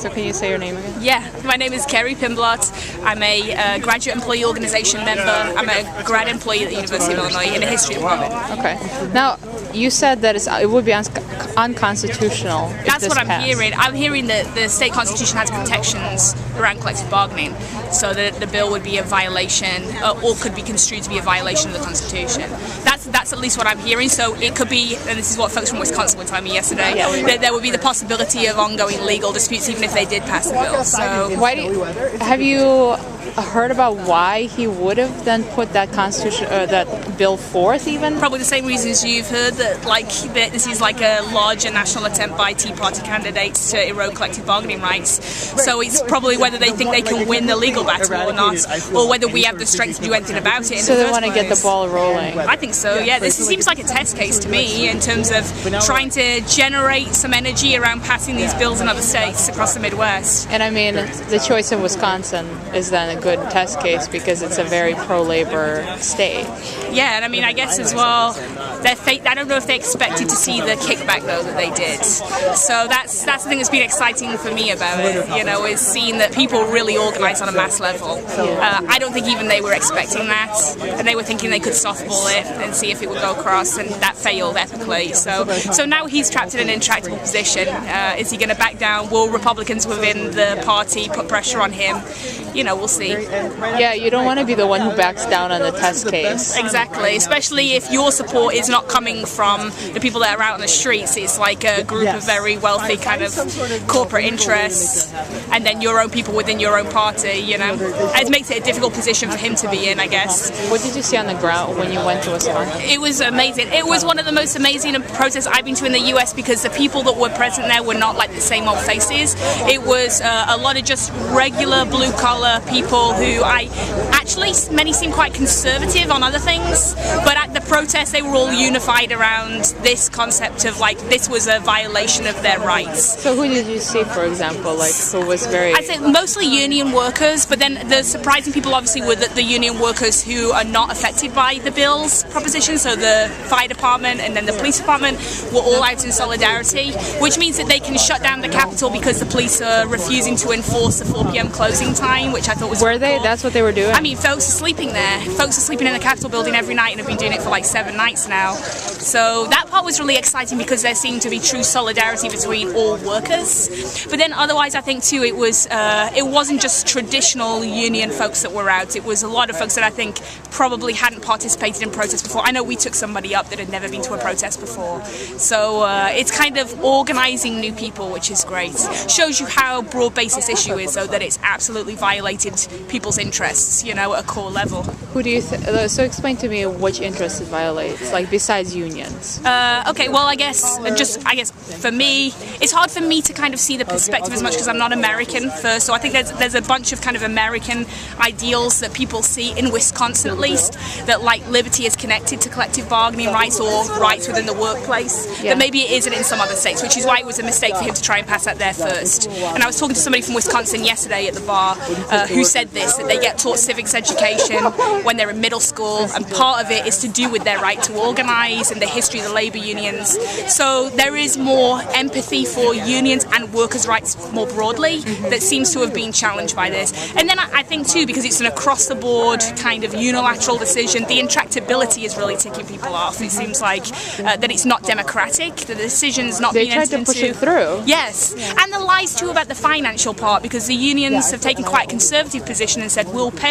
So can you say your name again? Yeah, my name is Kerry Pimblott. I'm a graduate employee organisation member. I'm a grad employee at the University of Illinois in the history department. Okay. Now, you said that it would be unconstitutional if That's this what I'm passed. hearing. I'm hearing that the state constitution has protections around collective bargaining, so that the bill would be a violation, or could be construed to be a violation of the Constitution. That's at least what I'm hearing. So it could be, and this is what folks from Wisconsin were telling me yesterday, that there would be the possibility of ongoing legal disputes even if they did pass the bill. So have you heard about why he would have then put that that bill forth even? Probably the same reasons you've heard, that this is like a larger national attempt by Tea Party candidates to erode collective bargaining rights. So it's probably whether they think they can win the legal battle or not, or whether we have the strength to do anything about it. So they want to get the ball rolling. I think so, yeah. This seems like a test case to me in terms of trying to generate some energy around passing these bills in other states across the Midwest. And I mean, the choice of Wisconsin is then a good test case because it's a very pro-labor state. Yeah, and I mean, I guess as well, I don't know if they expected to see the kickback though that they did. So that's the thing that's been exciting for me about it, is seeing that people really organise on a mass level. I don't think even they were expecting that, and they were thinking they could softball it and see if it would go across, and that failed epically. So now he's trapped in an intractable position. Is he going to back down? Will Republicans within the party put pressure on him? We'll see. Yeah, you don't want to be the one who backs down on the test case. Exactly, especially if your support is not coming from the people that are out on the streets. It's like a group of very wealthy kind of corporate interests, and then your own people within your own party, It makes it a difficult position for him to be in, I guess. What did you see on the ground when you went to Wisconsin? It was amazing. It was one of the most amazing protests I've been to in the US because the people that were present there were not like the same old faces. It was a lot of just regular blue-collar people who many seemed quite conservative on other things, but at the protest they were all unified around this concept of this was a violation of their rights. So who did you see, for example, who was very... I'd say mostly union workers, but then the surprising people obviously were the union workers who are not affected by the bill's proposition, so the fire department and then the police department were all out in solidarity, which means that they can shut down the Capitol because the police are refusing to enforce the 4 p.m. closing time, which I thought was Were they? cool. That's what they were doing? I mean, folks are sleeping there. Folks are sleeping in the Capitol building every night and have been doing it for 7 nights now. So that part was really exciting because there seemed to be true solidarity between all workers. But then otherwise, I think too, it wasn't just traditional union folks that were out. It was a lot of folks that I think probably hadn't participated in protests before. I know we took somebody up that had never been to a protest before. So it's kind of organising new people, which is great. Shows you how broad-based this issue is, though, that it's absolutely violated people's interests, at a core level. Who do you so explain to me which interests it violates, besides unions? Okay, well, I guess for me, it's hard for me to kind of see the perspective as much because I'm not American first. So I think there's a bunch of kind of American ideals that people see in Wisconsin, at least, that liberty is connected to collective bargaining rights or rights within the workplace. That maybe it isn't in some other states, which is why it was a mistake for him to try and pass that there first. And I was talking to somebody from Wisconsin yesterday at the bar who said this, that they get taught civics education when they're in middle school, and part of it is to do with their right to organise and the history of the labour unions. So there is more empathy for unions and workers' rights more broadly that seems to have been challenged by this. And then I think too, because it's an across-the-board kind of unilateral decision, the intractability is really ticking people off. It seems like that it's not democratic, the decision's not being entered into. They tried to push it through. Yes, and the lies too about the financial part, because the unions have taken quite a conservative position and said we'll pay